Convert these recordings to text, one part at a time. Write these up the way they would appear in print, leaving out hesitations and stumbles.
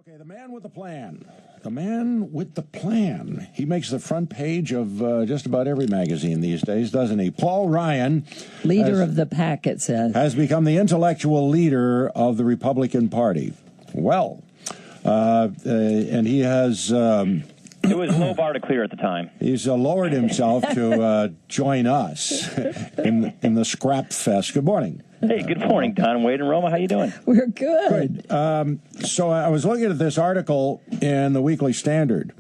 Okay, the man with the plan. The man with the plan. He makes the front page of just about every magazine these days, doesn't he? Paul Ryan. Leader of the pack, it says. Has become the intellectual leader of the Republican Party. Well, and he has... it was a low bar to clear at the time. He's lowered himself to join us in the scrap fest. Good morning. Hey, good morning, Don, Wade, and Roma. How you doing? We're good. So I was looking at this article in the Weekly Standard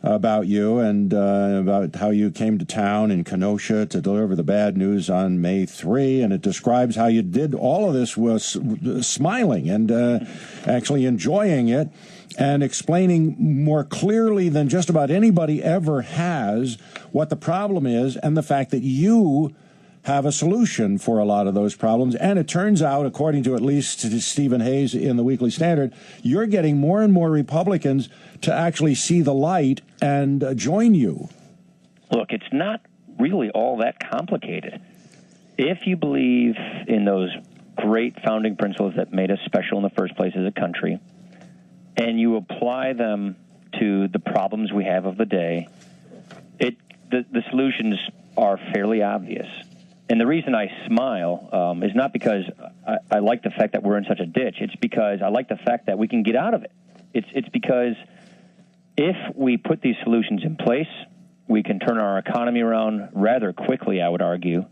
about you and about how you came to town in Kenosha to deliver the bad news on May 3, and it describes how you did all of this was smiling and actually enjoying it and explaining more clearly than just about anybody ever has what the problem is and the fact that you have a solution for a lot of those problems. And it turns out, according to at least Stephen Hayes in the Weekly Standard, you're getting more and more Republicans to actually see the light and join you. Look, it's not really all that complicated. If you believe in those great founding principles that made us special in the first place as a country, and you apply them to the problems we have of the day, the solutions are fairly obvious. And the reason I smile is not because I like the fact that we're in such a ditch. It's because I like the fact that we can get out of it. It's because if we put these solutions in place, we can turn our economy around rather quickly, I would argue,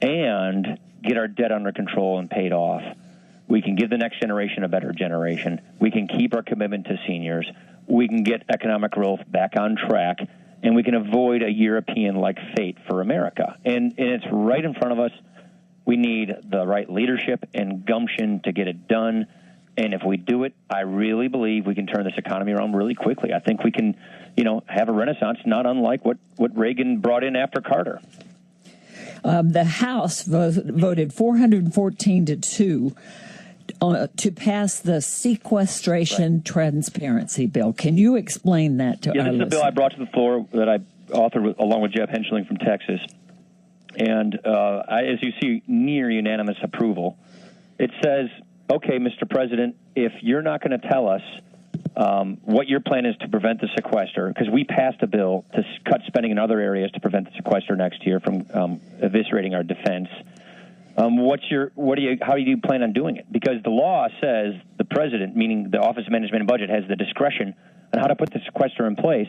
and get our debt under control and paid off. We can give the next generation a better generation. We can keep our commitment to seniors. We can get economic growth back on track. And we can avoid a European-like fate for America. And it's right in front of us. We need the right leadership and gumption to get it done. And if we do it, I really believe we can turn this economy around really quickly. I think we can, have a renaissance, not unlike what Reagan brought in after Carter. The House voted 414-2 to pass the sequestration transparency bill. Can you explain that to our listeners? This is a bill I brought to the floor that I authored along with Jeff Henschling from Texas. And as you see, near unanimous approval. It says, okay, Mr. President, if you're not going to tell us what your plan is to prevent the sequester, because we passed a bill to cut spending in other areas to prevent the sequester next year from eviscerating our defense. How do you plan on doing it? Because the law says the president, meaning the Office of Management and Budget, has the discretion on how to put the sequester in place,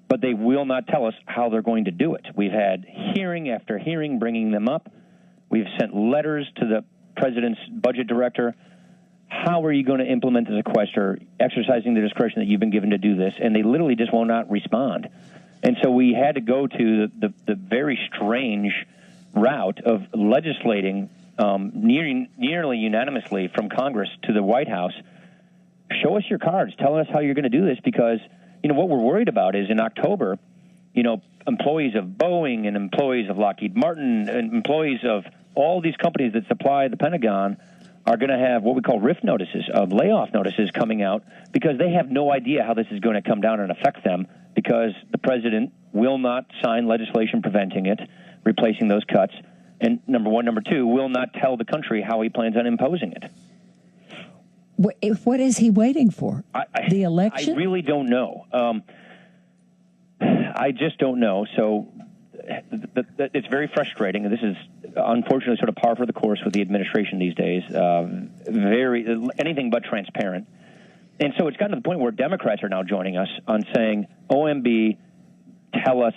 but they will not tell us how they're going to do it. We've had hearing after hearing bringing them up. We've sent letters to the president's budget director. How are you going to implement the sequester, exercising the discretion that you've been given to do this? And they literally just will not respond. And so we had to go to the very strange route of legislating nearly unanimously from Congress to the White House. Show us your cards. Tell us how you're going to do this, because what we're worried about is in October, employees of Boeing and employees of Lockheed Martin and employees of all these companies that supply the Pentagon are going to have what we call RIF notices, of layoff notices coming out, because they have no idea how this is going to come down and affect them, because the president will not sign legislation preventing it, replacing those cuts, and number one. Number two, will not tell the country how he plans on imposing it. What is he waiting for? The election? I really don't know. I just don't know. So it's very frustrating. This is unfortunately sort of par for the course with the administration these days. Anything but transparent. And so it's gotten to the point where Democrats are now joining us on saying, OMB, tell us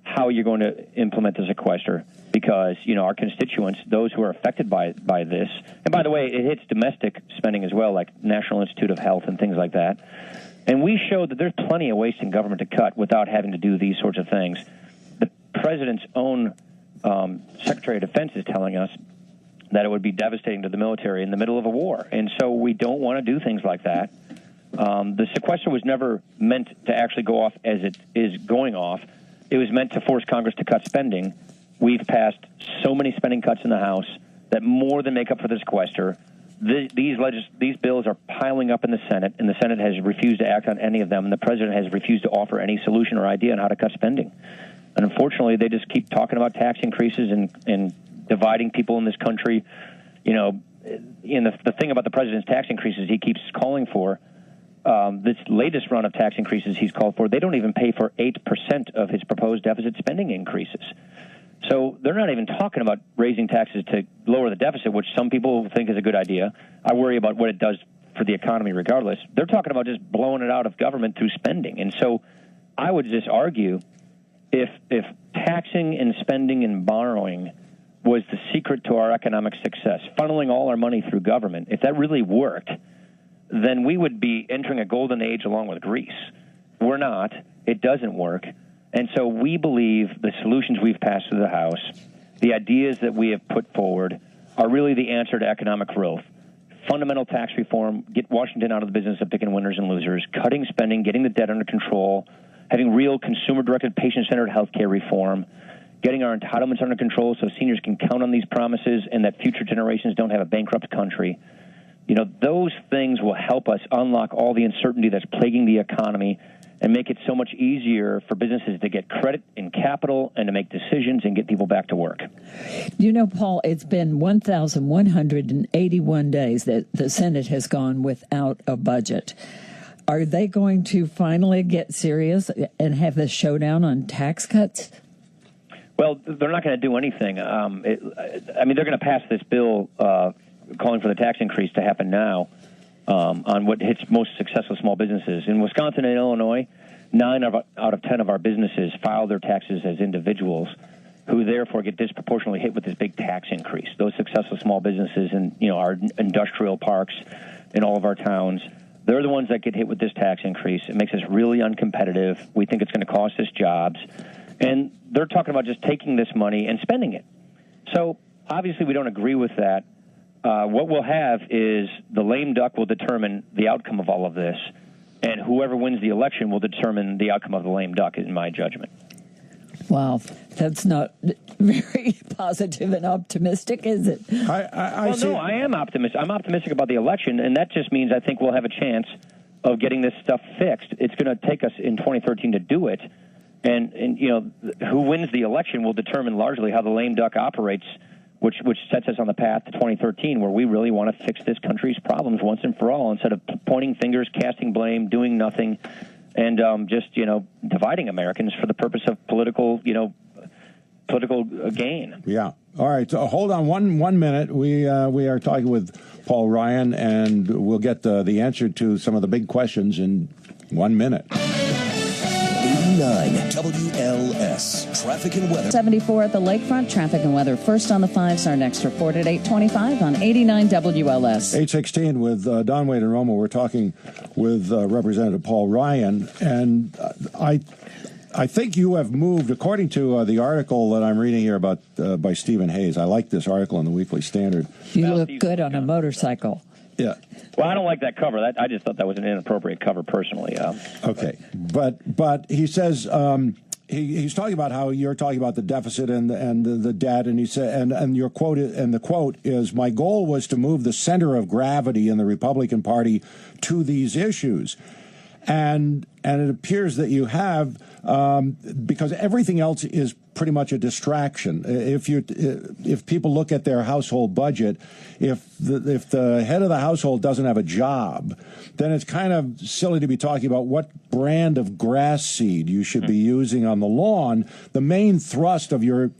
how you're going to implement the sequester, because, our constituents, those who are affected by this, and by the way, it hits domestic spending as well, like National Institute of Health and things like that. And we showed that there's plenty of waste in government to cut without having to do these sorts of things. The president's own Secretary of Defense is telling us that it would be devastating to the military in the middle of a war. And so we don't want to do things like that. The sequester was never meant to actually go off as it is going off. It was meant to force Congress to cut spending. We've passed so many spending cuts in the House that more than make up for the sequester. These bills are piling up in the Senate, and the Senate has refused to act on any of them, and the president has refused to offer any solution or idea on how to cut spending. And unfortunately, they just keep talking about tax increases and dividing people in this country. The thing about the president's tax increases he keeps calling for this latest round of tax increases he's called for, they don't even pay for 8% of his proposed deficit spending increases. So they're not even talking about raising taxes to lower the deficit, which some people think is a good idea. I worry about what it does for the economy regardless. They're talking about just blowing it out of government through spending. And so I would just argue if taxing and spending and borrowing was the secret to our economic success, funneling all our money through government, if that really worked, then we would be entering a golden age along with Greece. We're not. It doesn't work. And so we believe the solutions we've passed through the House, the ideas that we have put forward, are really the answer to economic growth. Fundamental tax reform, get Washington out of the business of picking winners and losers, cutting spending, getting the debt under control, having real consumer-directed, patient-centered health care reform, getting our entitlements under control so seniors can count on these promises and that future generations don't have a bankrupt country. You know, those things will help us unlock all the uncertainty that's plaguing the economy and make it so much easier for businesses to get credit and capital and to make decisions and get people back to work. You know, Paul, it's been 1,181 days that the Senate has gone without a budget. Are they going to finally get serious and have the showdown on tax cuts? Well, they're not going to do anything. They're going to pass this bill calling for the tax increase to happen now. On what hits most successful small businesses. In Wisconsin and Illinois, 9 out of 10 of our businesses file their taxes as individuals, who therefore get disproportionately hit with this big tax increase. Those successful small businesses in our industrial parks in all of our towns, they're the ones that get hit with this tax increase. It makes us really uncompetitive. We think it's going to cost us jobs. And they're talking about just taking this money and spending it. So obviously we don't agree with that. What we'll have is the lame duck will determine the outcome of all of this, and whoever wins the election will determine the outcome of the lame duck, in my judgment. Wow, that's not very positive and optimistic, is it? No, I am optimistic. I'm optimistic about the election, and that just means I think we'll have a chance of getting this stuff fixed. It's going to take us in 2013 to do it, and who wins the election will determine largely how the lame duck operates, which sets us on the path to 2013, where we really want to fix this country's problems once and for all, instead of pointing fingers, casting blame, doing nothing, and just dividing Americans for the purpose of political gain. Yeah. All right. So hold on one minute. We are talking with Paul Ryan, and we'll get the answer to some of the big questions in 1 minute. 89 WLS Traffic and Weather. 74 at the lakefront. Traffic and weather first on the 5s. Our next report at 8:25 on 89 WLS. 8:16 with Don, Wade, and Roma. We're talking with Representative Paul Ryan, and I think you have moved, according to the article that I'm reading here about by Stephen Hayes. I like this article in the Weekly Standard. You look good on a motorcycle. Yeah. Well, I don't like that cover. I just thought that was an inappropriate cover, personally. Okay, but he says he's talking about how you're talking about the deficit and the debt, and he said, and your quote and the quote is, "My goal was to move the center of gravity in the Republican Party to these issues," and it appears that you have, because everything else is pretty much a distraction. If people look at their household budget, if the head of the household doesn't have a job, then it's kind of silly to be talking about what brand of grass seed you should be using on the lawn. The main thrust of your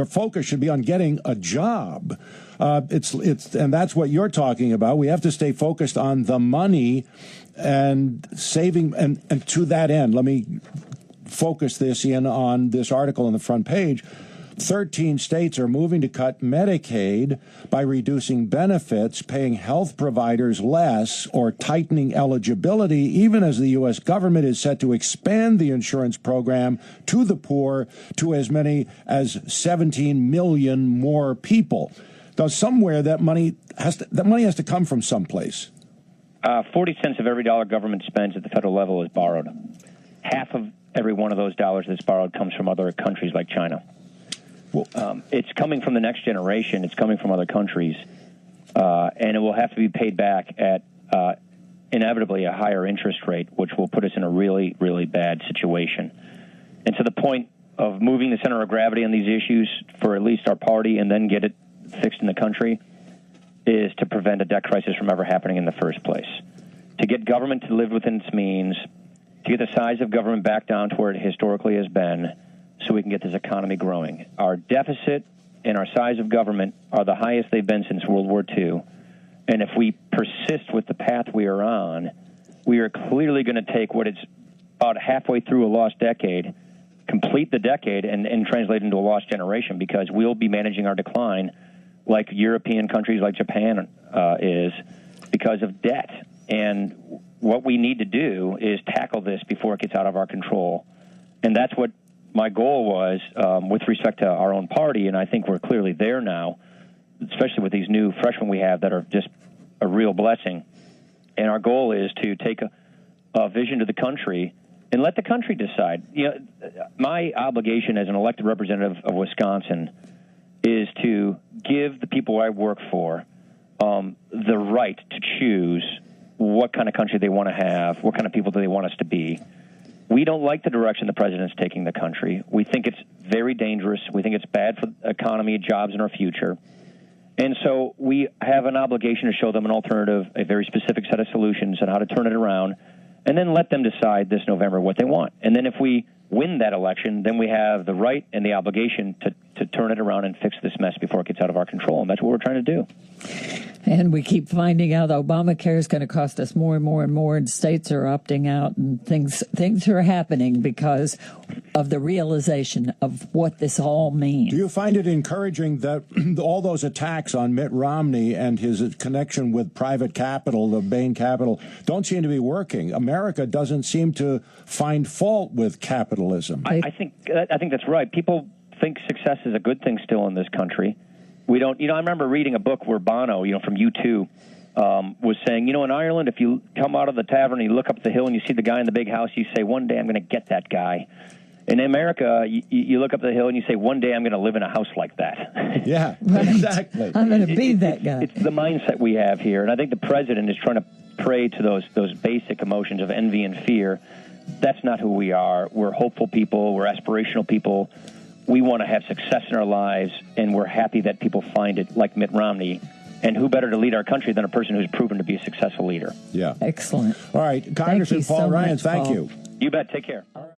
focus should be on getting a job. And that's what you're talking about. We have to stay focused on the money and saving, and to that end, let me focus this in on this article on the front page. 13 states are moving to cut Medicaid by reducing benefits, paying health providers less, or tightening eligibility, even as the U.S. government is set to expand the insurance program to the poor to as many as 17 million more people. Now, somewhere that money has to come from someplace. 40 cents of every dollar government spends at the federal level is borrowed. Half of every one of those dollars that's borrowed comes from other countries like China. Well, it's coming from the next generation. It's coming from other countries, and it will have to be paid back at inevitably a higher interest rate, which will put us in a really, really bad situation. And to the point of moving the center of gravity on these issues for at least our party and then get it fixed in the country is to prevent a debt crisis from ever happening in the first place. to get government to live within its means, to get the size of government back down to where it historically has been, so we can get this economy growing. Our deficit and our size of government are the highest they've been since World War II. And if we persist with the path we are on, we are clearly going to take what is about halfway through a lost decade, complete the decade, and translate into a lost generation, because we'll be managing our decline like European countries like Japan is, because of debt. And what we need to do is tackle this before it gets out of our control. And that's what my goal was with respect to our own party, and I think we're clearly there now, especially with these new freshmen we have that are just a real blessing. And our goal is to take a vision to the country and let the country decide. You know, my obligation as an elected representative of Wisconsin is to give the people I work for the right to choose what kind of country they want to have, what kind of people do they want us to be. We don't like the direction the president's taking the country. We think it's very dangerous. We think it's bad for the economy, jobs, and our future. And so we have an obligation to show them an alternative, a very specific set of solutions on how to turn it around, and then let them decide this November what they want. And then if we win that election, then we have the right and the obligation to turn it around and fix this mess before it gets out of our control. And that's what we're trying to do. And we keep finding out Obamacare is going to cost us more and more and more, and states are opting out, and things are happening because of the realization of what this all means. Do you find it encouraging that all those attacks on Mitt Romney and his connection with private capital, the Bain Capital, don't seem to be working? America doesn't seem to find fault with capitalism. I think that's right. People think success is a good thing still in this country. We don't, I remember reading a book where Bono, from U2, was saying, in Ireland, if you come out of the tavern and you look up the hill and you see the guy in the big house, you say, one day I'm going to get that guy. In America, you look up the hill and you say, one day I'm going to live in a house like that. Yeah, right. Exactly. I'm going to be that guy. It's the mindset we have here. And I think the president is trying to prey to those basic emotions of envy and fear. That's not who we are. We're hopeful people. We're aspirational people. We want to have success in our lives, and we're happy that people find it, like Mitt Romney. And who better to lead our country than a person who's proven to be a successful leader? Yeah. Excellent. All right. Congressman Paul Ryan, thank you. You bet. Take care.